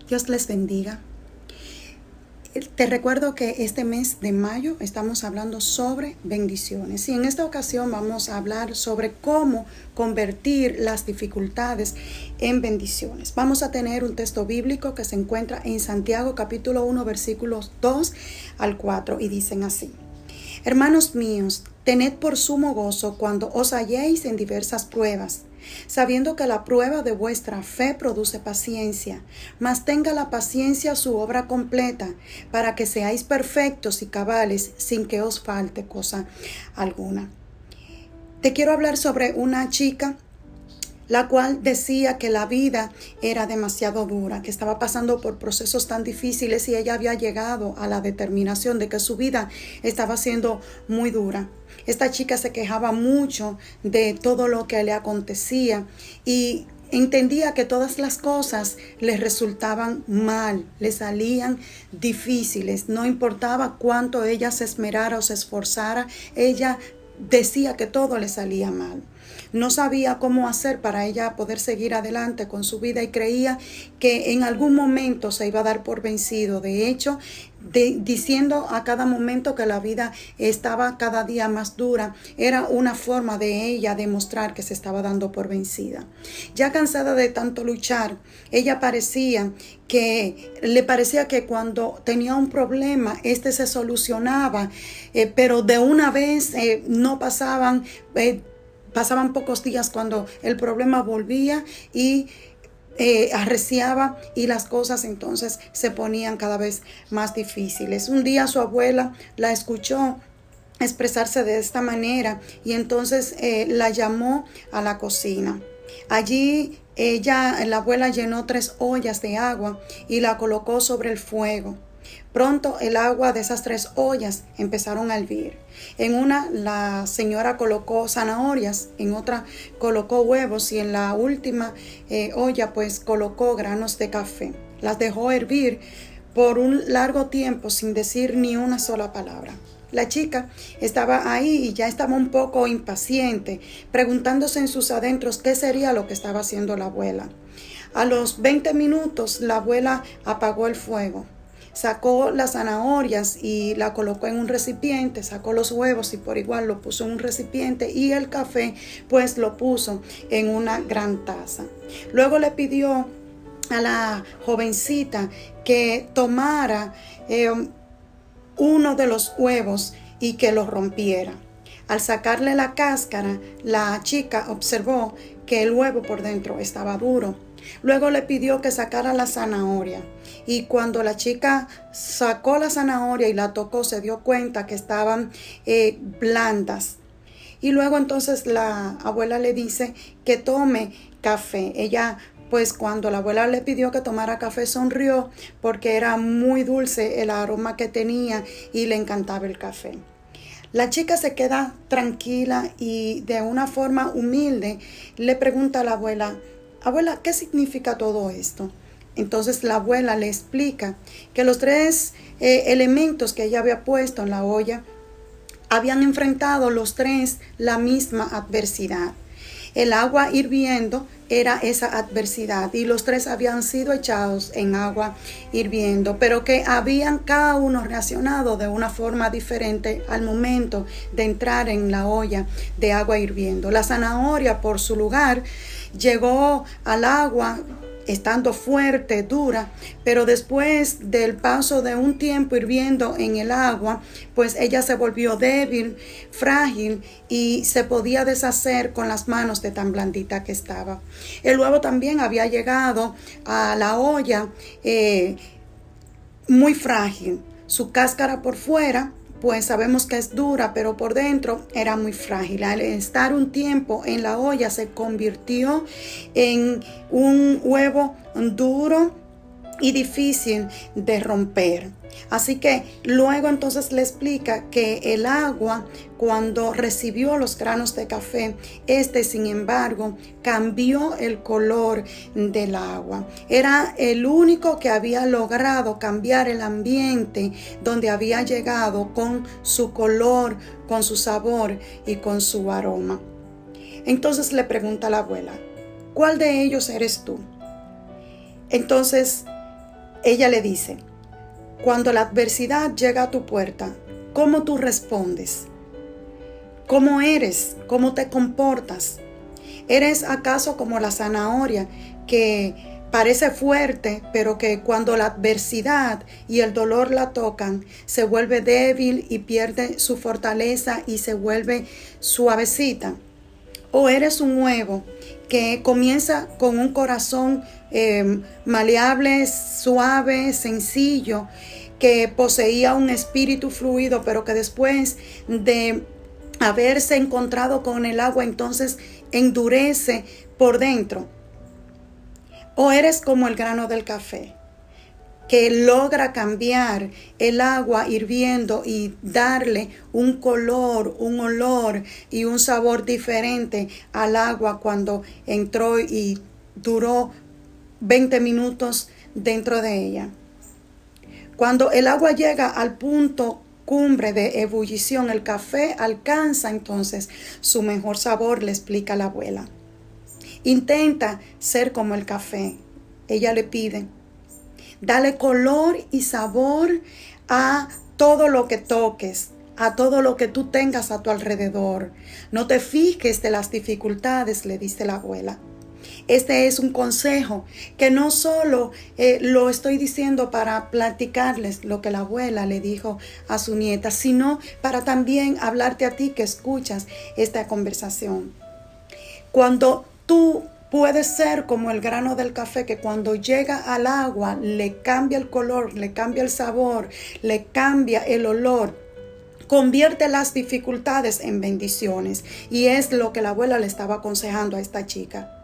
Dios les bendiga. Te recuerdo que este mes de mayo estamos hablando sobre bendiciones y en esta ocasión vamos a hablar sobre cómo convertir las dificultades en bendiciones. Vamos a tener un texto bíblico que se encuentra en Santiago capítulo 1 versículos 2 al 4 y dicen así: Hermanos míos, tened por sumo gozo cuando os halléis en diversas pruebas, sabiendo que la prueba de vuestra fe produce paciencia, mas tenga la paciencia su obra completa, para que seáis perfectos y cabales, sin que os falte cosa alguna. Te quiero hablar sobre una chica la cual decía que la vida era demasiado dura, que estaba pasando por procesos tan difíciles y ella había llegado a la determinación de que su vida estaba siendo muy dura. Esta chica se quejaba mucho de todo lo que le acontecía y entendía que todas las cosas le resultaban mal, le salían difíciles. No importaba cuánto ella se esmerara o se esforzara, ella decía que todo le salía mal. No sabía cómo hacer para ella poder seguir adelante con su vida y creía que en algún momento se iba a dar por vencido. De hecho, diciendo a cada momento que la vida estaba cada día más dura, era una forma de ella demostrar que se estaba dando por vencida. Ya cansada de tanto luchar, ella le parecía que cuando tenía un problema, este se solucionaba, pero de una vez no pasaban pocos días cuando el problema volvía y arreciaba y las cosas entonces se ponían cada vez más difíciles. Un día su abuela la escuchó expresarse de esta manera y entonces la llamó a la cocina. Allí la abuela llenó 3 ollas de agua y la colocó sobre el fuego. Pronto el agua de esas 3 ollas empezaron a hervir. En una la señora colocó zanahorias, en otra colocó huevos y en la última olla pues colocó granos de café. Las dejó hervir por un largo tiempo sin decir ni una sola palabra. La chica estaba ahí y ya estaba un poco impaciente, preguntándose en sus adentros qué sería lo que estaba haciendo la abuela. A los 20 minutos la abuela apagó el fuego. Sacó las zanahorias y la colocó en un recipiente, sacó los huevos y por igual lo puso en un recipiente y el café pues lo puso en una gran taza. Luego le pidió a la jovencita que tomara uno de los huevos y que lo rompiera. Al sacarle la cáscara, la chica observó que el huevo por dentro estaba duro. Luego le pidió que sacara la zanahoria y cuando la chica sacó la zanahoria y la tocó se dio cuenta que estaban blandas. Y luego entonces la abuela le dice que tome café. Ella pues cuando la abuela le pidió que tomara café sonrió porque era muy dulce el aroma que tenía y le encantaba el café. La chica se queda tranquila y de una forma humilde le pregunta a la abuela: Abuela, ¿qué significa todo esto? Entonces la abuela le explica que los 3 elementos que ella había puesto en la olla habían enfrentado los 3 la misma adversidad. El agua hirviendo era esa adversidad y los 3 habían sido echados en agua hirviendo, pero que habían cada uno reaccionado de una forma diferente al momento de entrar en la olla de agua hirviendo. La zanahoria por su lugar llegó al agua estando fuerte, dura, pero después del paso de un tiempo hirviendo en el agua, pues ella se volvió débil, frágil y se podía deshacer con las manos de tan blandita que estaba. El huevo también había llegado a la olla muy frágil, su cáscara por fuera pues sabemos que es dura, pero por dentro era muy frágil. Al estar un tiempo en la olla se convirtió en un huevo duro y difícil de romper. Así que luego entonces le explica que el agua, cuando recibió los granos de café, sin embargo cambió el color del agua. Era el único que había logrado cambiar el ambiente donde había llegado con su color, con su sabor y con su aroma. Entonces le pregunta a la abuela: ¿cuál de ellos eres tú? Entonces Ella le dice, cuando la adversidad llega a tu puerta, ¿cómo tú respondes? ¿Cómo eres? ¿Cómo te comportas? ¿Eres acaso como la zanahoria que parece fuerte, pero que cuando la adversidad y el dolor la tocan, se vuelve débil y pierde su fortaleza y se vuelve suavecita? ¿O eres un huevo que comienza con un corazón maleable, suave, sencillo, que poseía un espíritu fluido, pero que después de haberse encontrado con el agua, entonces endurece por dentro? ¿O eres como el grano del café, que logra cambiar el agua hirviendo y darle un color, un olor y un sabor diferente al agua cuando entró y duró 20 minutos dentro de ella? Cuando el agua llega al punto cumbre de ebullición, el café alcanza entonces su mejor sabor, le explica la abuela. Intenta ser como el café. Ella le pide, dale color y sabor a todo lo que toques, a todo lo que tú tengas a tu alrededor. No te fijes de las dificultades, le dice la abuela. Este es un consejo que no solo lo estoy diciendo para platicarles lo que la abuela le dijo a su nieta, sino para también hablarte a ti que escuchas esta conversación. Cuando tú puedes ser como el grano del café, que cuando llega al agua le cambia el color, le cambia el sabor, le cambia el olor, convierte las dificultades en bendiciones. Y es lo que la abuela le estaba aconsejando a esta chica.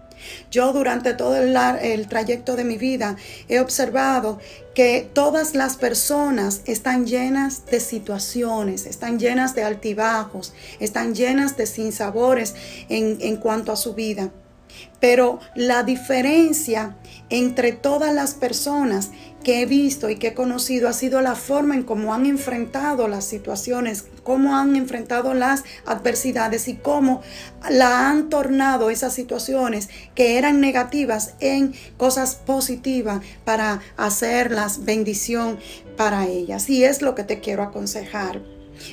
Yo durante todo el trayecto de mi vida he observado que todas las personas están llenas de situaciones, están llenas de altibajos, están llenas de sinsabores en cuanto a su vida. Pero la diferencia entre todas las personas que he visto y que he conocido ha sido la forma en cómo han enfrentado las situaciones, cómo han enfrentado las adversidades y cómo la han tornado esas situaciones que eran negativas en cosas positivas para hacerlas bendición para ellas. Y es lo que te quiero aconsejar.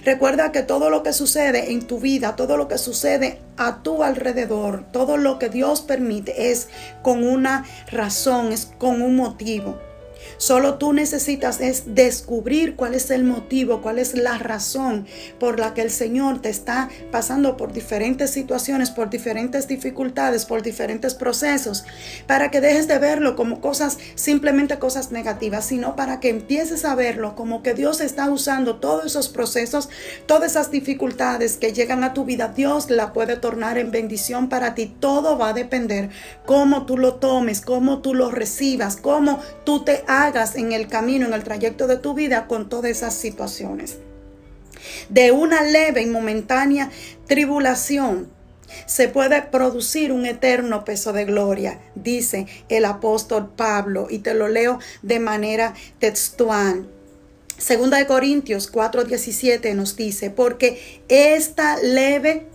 Recuerda que todo lo que sucede en tu vida, todo lo que sucede a tu alrededor, todo lo que Dios permite es con una razón, es con un motivo. Solo tú necesitas es descubrir cuál es el motivo, cuál es la razón por la que el Señor te está pasando por diferentes situaciones, por diferentes dificultades, por diferentes procesos, para que dejes de verlo como cosas, simplemente cosas negativas, sino para que empieces a verlo como que Dios está usando todos esos procesos, todas esas dificultades que llegan a tu vida. Dios la puede tornar en bendición para ti. Todo va a depender cómo tú lo tomes, cómo tú lo recibas, cómo tú te hagas en el camino, en el trayecto de tu vida con todas esas situaciones. De una leve y momentánea tribulación se puede producir un eterno peso de gloria, dice el apóstol Pablo, y te lo leo de manera textual. Segunda de Corintios 4:17 nos dice, porque esta leve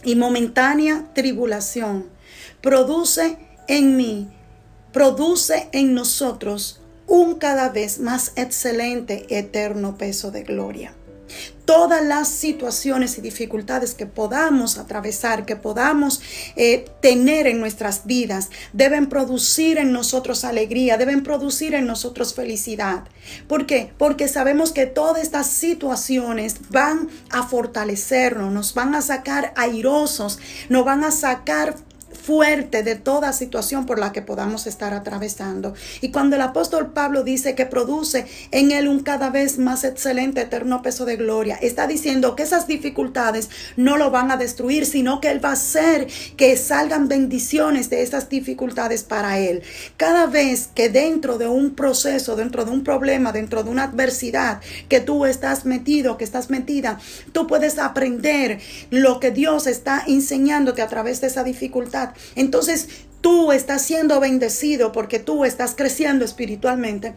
y momentánea tribulación produce en nosotros un cada vez más excelente eterno peso de gloria. Todas las situaciones y dificultades que podamos atravesar, que podamos tener en nuestras vidas, deben producir en nosotros alegría, deben producir en nosotros felicidad. ¿Por qué? Porque sabemos que todas estas situaciones van a fortalecernos, nos van a sacar airosos, nos van a sacar fuerte de toda situación por la que podamos estar atravesando. Y cuando el apóstol Pablo dice que produce en él un cada vez más excelente eterno peso de gloria, está diciendo que esas dificultades no lo van a destruir, sino que él va a hacer que salgan bendiciones de esas dificultades para él. Cada vez que dentro de un proceso, dentro de un problema, dentro de una adversidad que tú estás metido, que estás metida, tú puedes aprender lo que Dios está enseñándote a través de esa dificultad. Entonces tú estás siendo bendecido porque tú estás creciendo espiritualmente,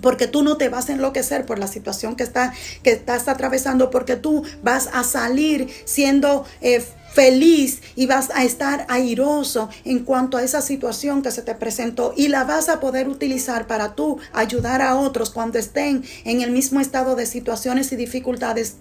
porque tú no te vas a enloquecer por la situación que estás atravesando, porque tú vas a salir siendo feliz y vas a estar airoso en cuanto a esa situación que se te presentó, y la vas a poder utilizar para tú ayudar a otros cuando estén en el mismo estado de situaciones y dificultades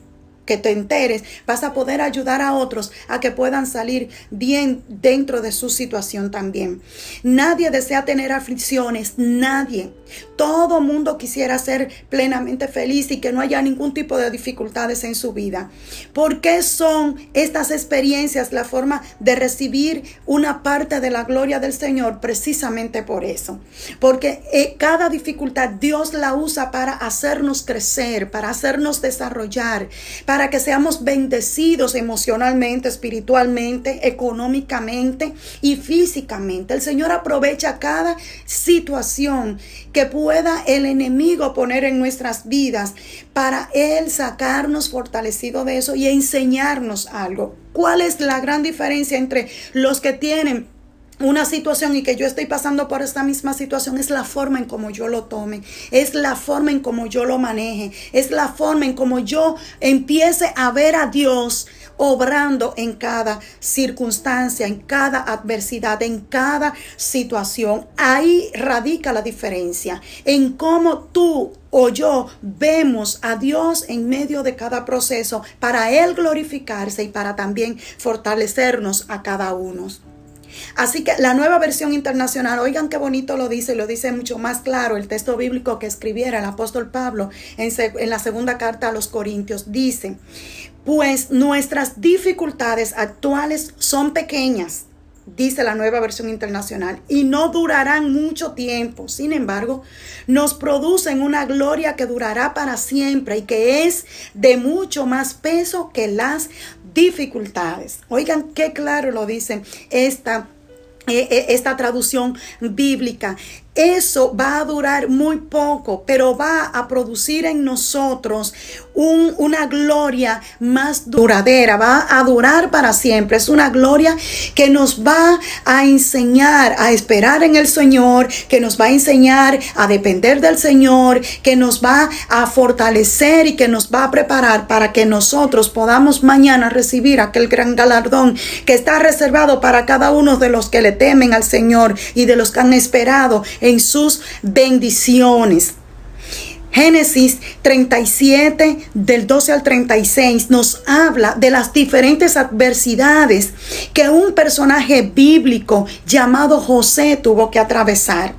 que te enteres. Vas a poder ayudar a otros a que puedan salir bien dentro de su situación también. Nadie desea tener aflicciones, nadie. Todo mundo quisiera ser plenamente feliz y que no haya ningún tipo de dificultades en su vida. ¿Por qué son estas experiencias la forma de recibir una parte de la gloria del Señor? Precisamente por eso. Porque cada dificultad Dios la usa para hacernos crecer, para hacernos desarrollar, para que seamos bendecidos emocionalmente, espiritualmente, económicamente y físicamente. El Señor aprovecha cada situación que pueda el enemigo poner en nuestras vidas para Él sacarnos fortalecido de eso y enseñarnos algo. ¿Cuál es la gran diferencia entre los que tienen una situación y que yo estoy pasando por esta misma situación? Es la forma en cómo yo lo tome, es la forma en cómo yo lo maneje, es la forma en cómo yo empiece a ver a Dios obrando en cada circunstancia, en cada adversidad, en cada situación. Ahí radica la diferencia, en cómo tú o yo vemos a Dios en medio de cada proceso, para Él glorificarse y para también fortalecernos a cada uno. Así que la Nueva Versión Internacional, oigan qué bonito lo dice mucho más claro el texto bíblico que escribiera el apóstol Pablo en la segunda carta a los Corintios. Dice: pues nuestras dificultades actuales son pequeñas, dice la Nueva Versión Internacional, y no durarán mucho tiempo. Sin embargo, nos producen una gloria que durará para siempre y que es de mucho más peso que las dificultades. Oigan qué claro lo dice esta traducción bíblica. Eso va a durar muy poco, pero va a producir en nosotros una gloria más duradera, va a durar para siempre. Es una gloria que nos va a enseñar a esperar en el Señor, que nos va a enseñar a depender del Señor, que nos va a fortalecer y que nos va a preparar para que nosotros podamos mañana recibir aquel gran galardón que está reservado para cada uno de los que le temen al Señor y de los que han esperado en sus bendiciones. Génesis 37 del 12 al 36 nos habla de las diferentes adversidades que un personaje bíblico llamado José tuvo que atravesar.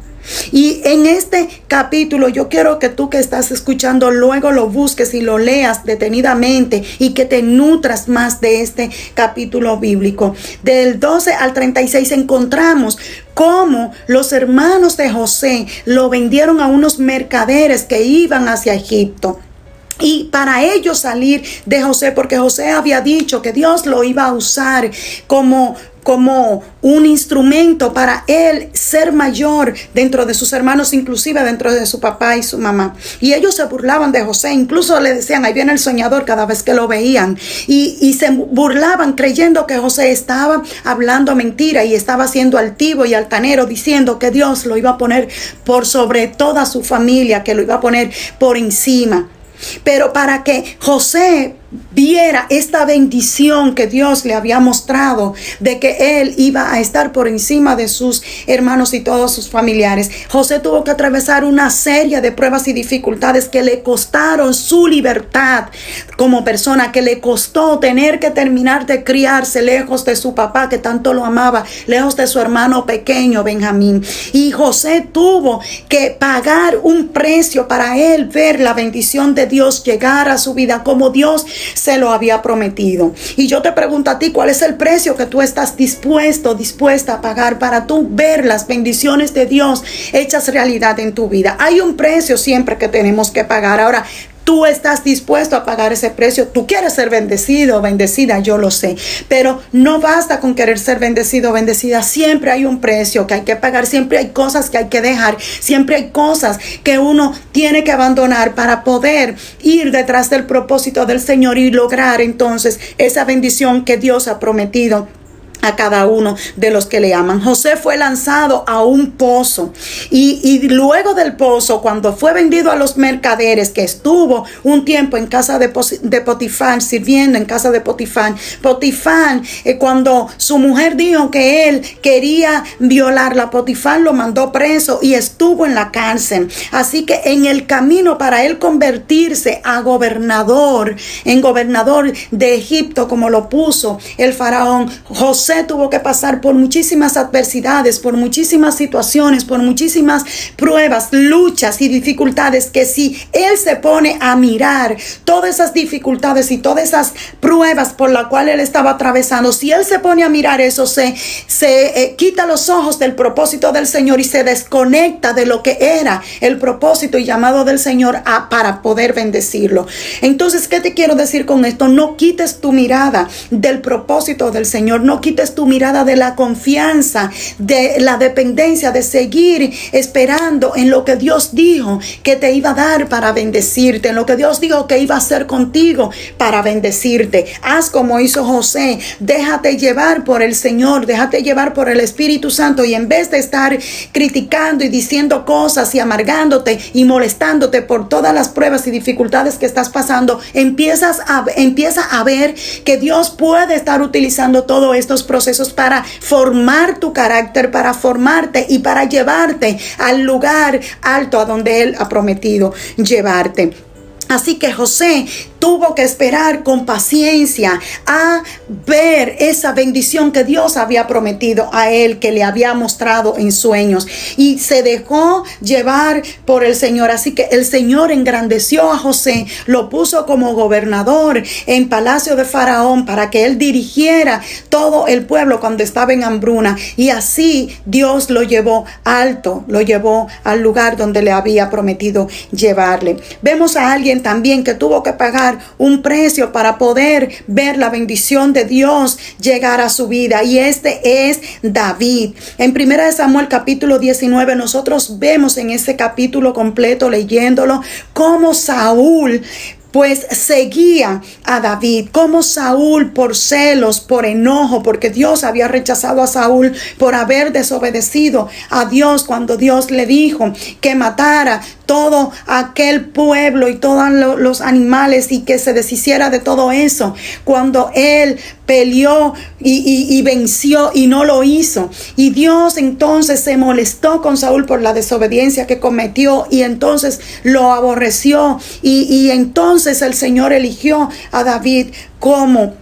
Y en este capítulo yo quiero que tú que estás escuchando luego lo busques y lo leas detenidamente y que te nutras más de este capítulo bíblico. Del 12 al 36 encontramos cómo los hermanos de José lo vendieron a unos mercaderes que iban hacia Egipto. Y para ellos salir de José, porque José había dicho que Dios lo iba a usar como un instrumento para él ser mayor dentro de sus hermanos, inclusive dentro de su papá y su mamá. Y ellos se burlaban de José, incluso le decían: ahí viene el soñador, cada vez que lo veían. Y se burlaban creyendo que José estaba hablando mentira y estaba siendo altivo y altanero, diciendo que Dios lo iba a poner por sobre toda su familia, que lo iba a poner por encima. Pero para que José viera esta bendición que Dios le había mostrado, de que él iba a estar por encima de sus hermanos y todos sus familiares, José tuvo que atravesar una serie de pruebas y dificultades que le costaron su libertad como persona, que le costó tener que terminar de criarse lejos de su papá que tanto lo amaba, lejos de su hermano pequeño Benjamín. Y José tuvo que pagar un precio para él ver la bendición de Dios llegar a su vida como Dios se lo había prometido. Y yo te pregunto a ti, ¿cuál es el precio que tú estás dispuesta a pagar para tú ver las bendiciones de Dios hechas realidad en tu vida? Hay un precio siempre que tenemos que pagar. Ahora, tú estás dispuesto a pagar ese precio. Tú quieres ser bendecido o bendecida, yo lo sé, pero no basta con querer ser bendecido o bendecida. Siempre hay un precio que hay que pagar, siempre hay cosas que hay que dejar, siempre hay cosas que uno tiene que abandonar para poder ir detrás del propósito del Señor y lograr entonces esa bendición que Dios ha prometido a cada uno de los que le aman. José fue lanzado a un pozo y luego del pozo, cuando fue vendido a los mercaderes, que estuvo un tiempo en casa de Potifar, sirviendo en casa de Potifar. Potifar, cuando su mujer dijo que él quería violarla, Potifar lo mandó preso y estuvo en la cárcel. Así que en el camino para él convertirse a gobernador, en gobernador de Egipto, como lo puso el faraón, José tuvo que pasar por muchísimas adversidades, por muchísimas situaciones, por muchísimas pruebas, luchas y dificultades, que si él se pone a mirar todas esas dificultades y todas esas pruebas por las cuales él estaba atravesando, si él se pone a mirar eso, se quita los ojos del propósito del Señor y se desconecta de lo que era el propósito y llamado del Señor para poder bendecirlo. Entonces, ¿qué te quiero decir con esto? No quites tu mirada del propósito del Señor, no quites tu mirada de la confianza, de la dependencia, de seguir esperando en lo que Dios dijo que te iba a dar para bendecirte, en lo que Dios dijo que iba a hacer contigo para bendecirte. Haz como hizo José, déjate llevar por el Señor, déjate llevar por el Espíritu Santo, y en vez de estar criticando y diciendo cosas y amargándote y molestándote por todas las pruebas y dificultades que estás pasando, empieza a ver que Dios puede estar utilizando todos estos procesos para formar tu carácter, para formarte y para llevarte al lugar alto a donde Él ha prometido llevarte. Así que José tuvo que esperar con paciencia a ver esa bendición que Dios había prometido a él, que le había mostrado en sueños, y se dejó llevar por el Señor. Así que el Señor engrandeció a José, lo puso como gobernador en palacio de Faraón para que él dirigiera todo el pueblo cuando estaba en hambruna, y así Dios lo llevó alto, lo llevó al lugar donde le había prometido llevarle. Vemos a alguien también que tuvo que pagar un precio para poder ver la bendición de Dios llegar a su vida, y este es David. En 1 Samuel capítulo 19 nosotros vemos en ese capítulo completo, leyéndolo, cómo Saúl pues seguía a David, como Saúl, por celos, por enojo, porque Dios había rechazado a Saúl por haber desobedecido a Dios cuando Dios le dijo que matara todo aquel pueblo y todos los animales y que se deshiciera de todo eso. Cuando él peleó y venció y no lo hizo, y Dios entonces se molestó con Saúl por la desobediencia que cometió, y entonces lo aborreció, y entonces el Señor eligió a David como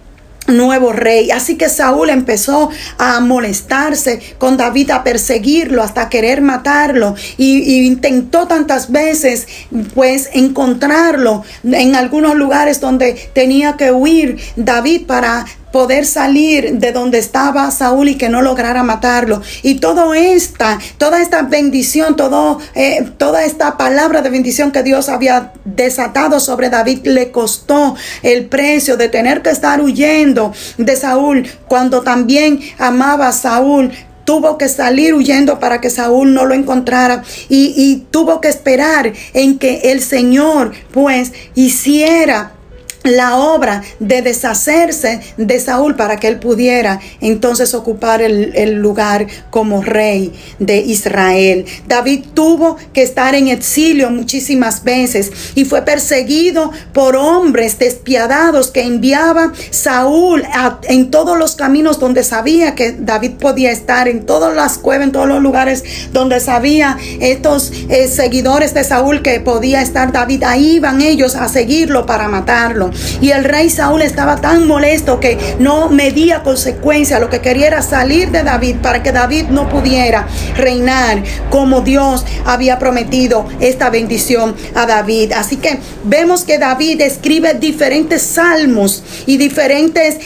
nuevo rey. Así que Saúl empezó a molestarse con David, a perseguirlo hasta querer matarlo, y intentó tantas veces pues encontrarlo en algunos lugares donde tenía que huir David para poder salir de donde estaba Saúl y que no lograra matarlo. Y toda esta bendición, toda esta palabra de bendición que Dios había desatado sobre David, le costó el precio de tener que estar huyendo de Saúl, cuando también amaba a Saúl. Tuvo que salir huyendo para que Saúl no lo encontrara, y tuvo que esperar en que el Señor pues hiciera la obra de deshacerse de Saúl para que él pudiera entonces ocupar el lugar como rey de Israel. David tuvo que estar en exilio muchísimas veces y fue perseguido por hombres despiadados que enviaba Saúl en todos los caminos donde sabía que David podía estar, en todas las cuevas, en todos los lugares donde sabía estos seguidores de Saúl que podía estar David. Ahí iban ellos a seguirlo para matarlo. Y el rey Saúl estaba tan molesto que no medía consecuencia. Lo que quería era salir de David para que David no pudiera reinar como Dios había prometido esta bendición a David. Así que vemos que David escribe diferentes salmos y diferentes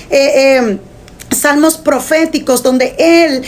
salmos proféticos donde él,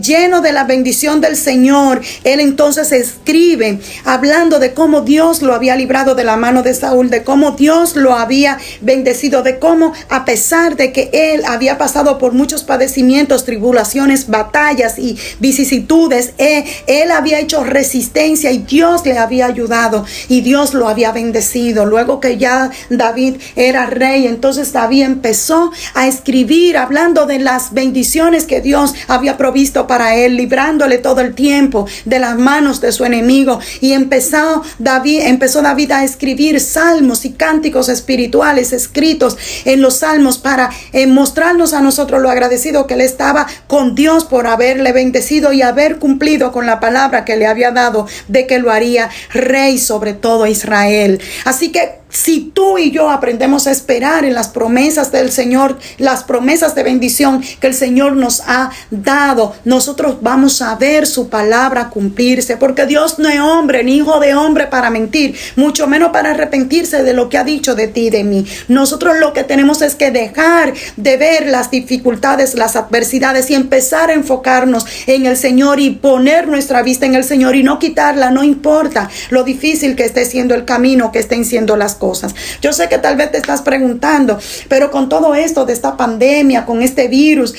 lleno de la bendición del Señor, él entonces escribe hablando de cómo Dios lo había librado de la mano de Saúl, de cómo Dios lo había bendecido, de cómo a pesar de que él había pasado por muchos padecimientos, tribulaciones, batallas y vicisitudes, él había hecho resistencia y Dios le había ayudado y Dios lo había bendecido. Luego que ya David era rey, entonces David empezó a escribir hablando de las bendiciones que Dios había provisto para él, librándole todo el tiempo de las manos de su enemigo. Y empezó David a escribir salmos y cánticos espirituales escritos en los salmos para mostrarnos a nosotros lo agradecido que él estaba con Dios por haberle bendecido y haber cumplido con la palabra que le había dado de que lo haría rey sobre todo Israel. Así que si tú y yo aprendemos a esperar en las promesas del Señor, las promesas de bendición que el Señor nos ha dado, nosotros vamos a ver su palabra cumplirse, porque Dios no es hombre ni hijo de hombre para mentir, mucho menos para arrepentirse de lo que ha dicho de ti y de mí. Nosotros lo que tenemos es que dejar de ver las dificultades, las adversidades y empezar a enfocarnos en el Señor y poner nuestra vista en el Señor y no quitarla, no importa lo difícil que esté siendo el camino, que estén siendo las cosas. Yo sé que tal vez te estás preguntando, pero con todo esto de esta pandemia, con este virus,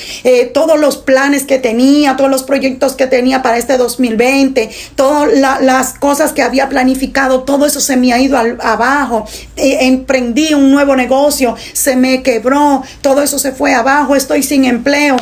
todos los planes que tenía, todos los proyectos que tenía para este 2020, todas las cosas que había planificado, todo eso se me ha ido abajo. Emprendí un nuevo negocio, se me quebró, todo eso se fue abajo, estoy sin empleo.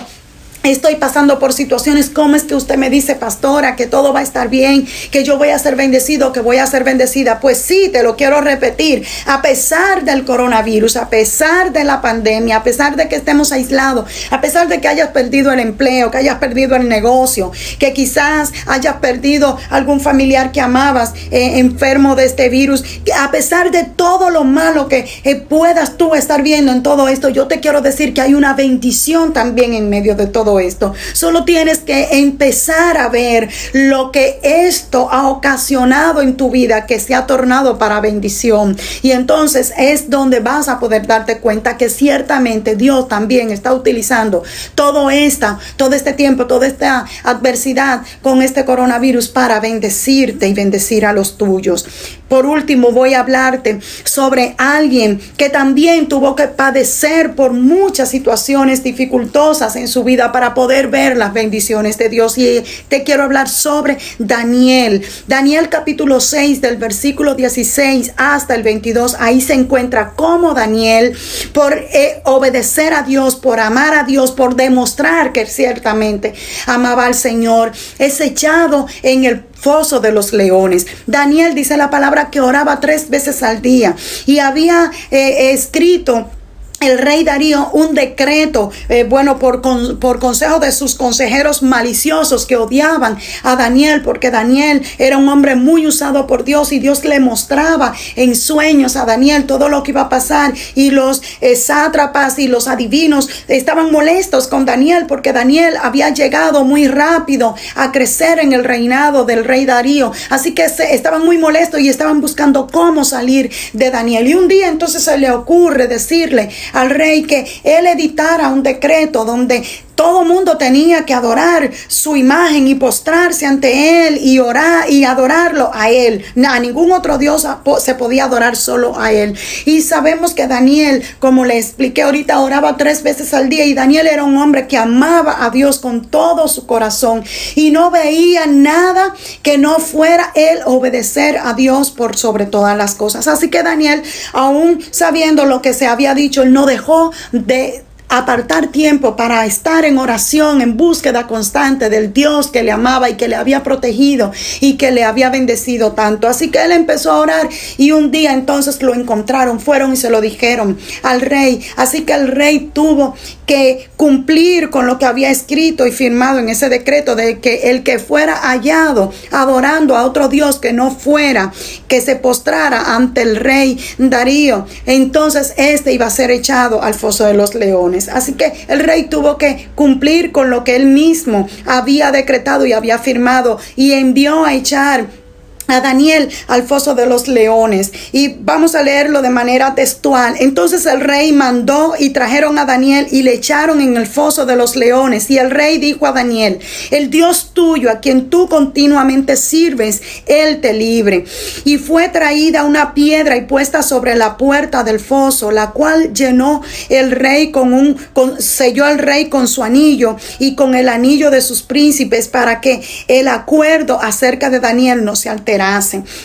Estoy pasando por situaciones. ¿Cómo es que usted me dice, pastora, que todo va a estar bien, que yo voy a ser bendecido, que voy a ser bendecida? Pues sí, te lo quiero repetir. A pesar del coronavirus, a pesar de la pandemia, a pesar de que estemos aislados, a pesar de que hayas perdido el empleo, que hayas perdido el negocio, que quizás hayas perdido algún familiar que amabas enfermo de este virus, a pesar de todo lo malo que puedas tú estar viendo en todo esto, yo te quiero decir que hay una bendición también en medio de todo esto. Solo tienes que empezar a ver lo que esto ha ocasionado en tu vida, que se ha tornado para bendición. Y entonces es donde vas a poder darte cuenta que ciertamente Dios también está utilizando todo este tiempo, toda esta adversidad con este coronavirus para bendecirte y bendecir a los tuyos. Por último, voy a hablarte sobre alguien que también tuvo que padecer por muchas situaciones dificultosas en su vida para poder ver las bendiciones de Dios. Y te quiero hablar sobre Daniel. Daniel capítulo 6 del versículo 16 hasta el 22. Ahí se encuentra cómo Daniel, por obedecer a Dios, por amar a Dios, por demostrar que ciertamente amaba al Señor, es echado en el foso de los leones. Daniel, dice la palabra, que oraba 3 veces al día y había escrito el rey Darío un decreto, por consejo de sus consejeros maliciosos que odiaban a Daniel, porque Daniel era un hombre muy usado por Dios y Dios le mostraba en sueños a Daniel todo lo que iba a pasar, y los sátrapas y los adivinos estaban molestos con Daniel porque Daniel había llegado muy rápido a crecer en el reinado del rey Darío, así que estaban muy molestos y estaban buscando cómo salir de Daniel. Y un día entonces se le ocurre decirle al rey que él editara un decreto donde todo mundo tenía que adorar su imagen y postrarse ante él y orar y adorarlo a él. A ningún otro Dios se podía adorar, solo a él. Y sabemos que Daniel, como le expliqué ahorita, oraba 3 veces al día, y Daniel era un hombre que amaba a Dios con todo su corazón y no veía nada que no fuera él obedecer a Dios por sobre todas las cosas. Así que Daniel, aún sabiendo lo que se había dicho, él no dejó de apartar tiempo para estar en oración, en búsqueda constante del Dios que le amaba y que le había protegido y que le había bendecido tanto. Así que él empezó a orar, y un día entonces lo encontraron, fueron y se lo dijeron al rey. Así que el rey tuvo que cumplir con lo que había escrito y firmado en ese decreto, de que el que fuera hallado adorando a otro Dios que no fuera, que se postrara ante el rey Darío, entonces este iba a ser echado al foso de los leones. Así que el rey tuvo que cumplir con lo que él mismo había decretado y había firmado, y envió a echar a Daniel al foso de los leones. Y vamos a leerlo de manera textual. Entonces el rey mandó y trajeron a Daniel y le echaron en el foso de los leones. Y el rey dijo a Daniel: el Dios tuyo, a quien tú continuamente sirves, él te libre. Y fue traída una piedra y puesta sobre la puerta del foso, la cual llenó el rey selló al rey con su anillo y con el anillo de sus príncipes, para que el acuerdo acerca de Daniel no se alterase.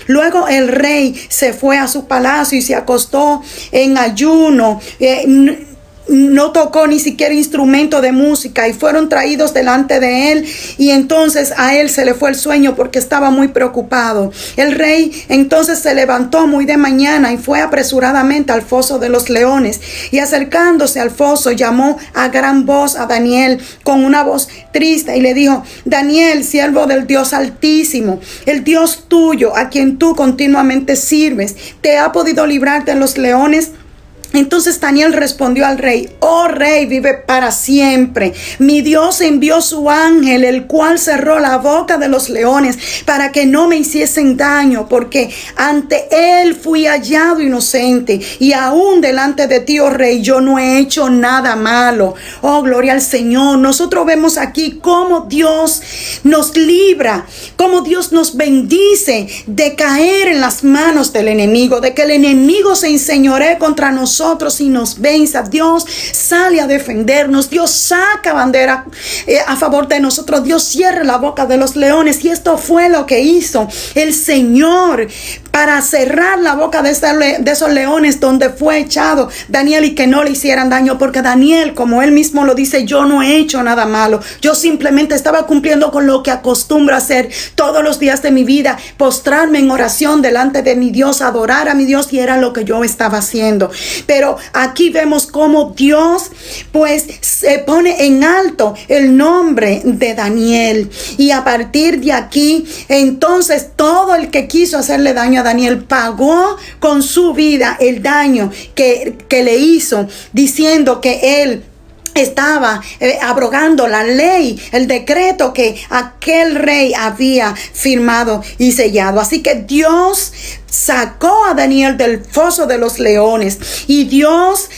Luego el rey se fue a su palacio y se acostó en ayuno. no tocó ni siquiera instrumento de música y fueron traídos delante de él, y entonces a él se le fue el sueño porque estaba muy preocupado. El rey entonces se levantó muy de mañana y fue apresuradamente al foso de los leones, y acercándose al foso llamó a gran voz a Daniel con una voz triste y le dijo: Daniel, siervo del Dios Altísimo, el Dios tuyo, a quien tú continuamente sirves, ¿te ha podido librar de los leones? Entonces Daniel respondió al rey: oh rey, vive para siempre. Mi Dios envió su ángel, el cual cerró la boca de los leones para que no me hiciesen daño, porque ante él fui hallado inocente, y aún delante de ti, oh rey, yo no he hecho nada malo. Oh, gloria al Señor. Nosotros vemos aquí cómo Dios nos libra, cómo Dios nos bendice de caer en las manos del enemigo, de que el enemigo se enseñoree contra nosotros y nos venza. Dios sale a defendernos, Dios saca bandera a favor de nosotros, Dios cierra la boca de los leones, y esto fue lo que hizo el Señor para cerrar la boca de esos leones donde fue echado Daniel, y que no le hicieran daño, porque Daniel, como él mismo lo dice, yo no he hecho nada malo, yo simplemente estaba cumpliendo con lo que acostumbro a hacer todos los días de mi vida: postrarme en oración delante de mi Dios, adorar a mi Dios, y era lo que yo estaba haciendo. Pero aquí vemos cómo Dios pues se pone en alto el nombre de Daniel, y a partir de aquí entonces todo el que quiso hacerle daño a Daniel pagó con su vida el daño que le hizo, diciendo que él estaba abrogando la ley, el decreto que aquel rey había firmado y sellado. Así que Dios sacó a Daniel del foso de los leones, y Dios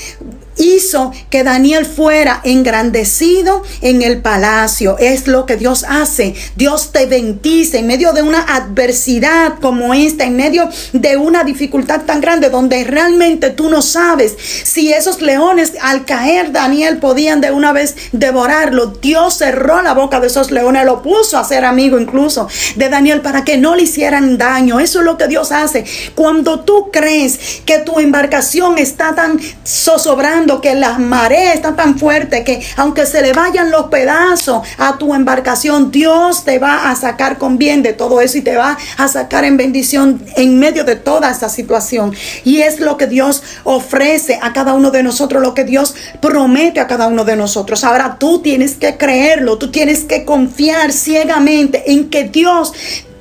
hizo que Daniel fuera engrandecido en el palacio. Es lo que Dios hace. Dios te bendice en medio de una adversidad como esta, en medio de una dificultad tan grande donde realmente tú no sabes si esos leones al caer Daniel podían de una vez devorarlo. Dios cerró la boca de esos leones, lo puso a ser amigo incluso de Daniel para que no le hicieran daño. Eso es lo que Dios hace. Cuando tú crees que tu embarcación está tan zozobrando, que la marea está tan fuerte que aunque se le vayan los pedazos a tu embarcación, Dios te va a sacar con bien de todo eso, y te va a sacar en bendición en medio de toda esta situación. Y es lo que Dios ofrece a cada uno de nosotros, lo que Dios promete a cada uno de nosotros. Ahora tú tienes que creerlo, tú tienes que confiar ciegamente en que Dios,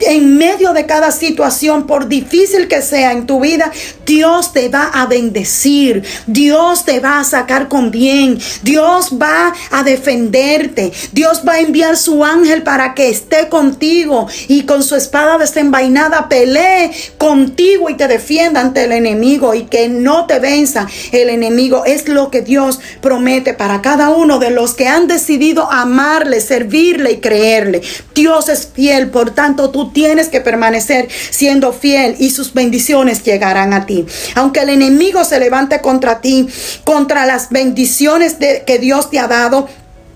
en medio de cada situación, por difícil que sea en tu vida, Dios te va a bendecir, Dios te va a sacar con bien, Dios va a defenderte, Dios va a enviar su ángel para que esté contigo y con su espada desenvainada pelee contigo y te defienda ante el enemigo, y que no te venza el enemigo. Es lo que Dios promete para cada uno de los que han decidido amarle, servirle y creerle. Dios es fiel, por tanto tú tienes que permanecer siendo fiel, y sus bendiciones llegarán a ti. Aunque el enemigo se levante contra ti, contra las bendiciones que Dios te ha dado,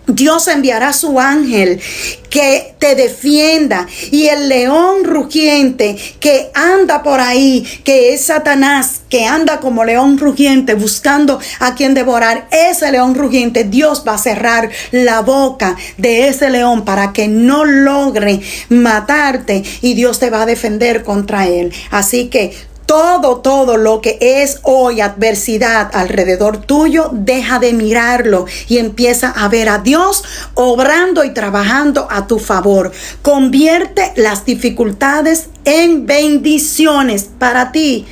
Dios enviará su ángel que te defienda, y el león rugiente que anda por ahí, que es Satanás, que anda como león rugiente buscando a quien devorar, ese león rugiente, Dios va a cerrar la boca de ese león para que no logre matarte, y Dios te va a defender contra él. Así que todo lo que es hoy adversidad alrededor tuyo, deja de mirarlo y empieza a ver a Dios obrando y trabajando a tu favor. Convierte las dificultades en bendiciones para ti,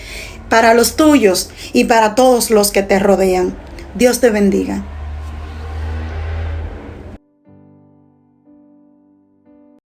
para los tuyos y para todos los que te rodean. Dios te bendiga.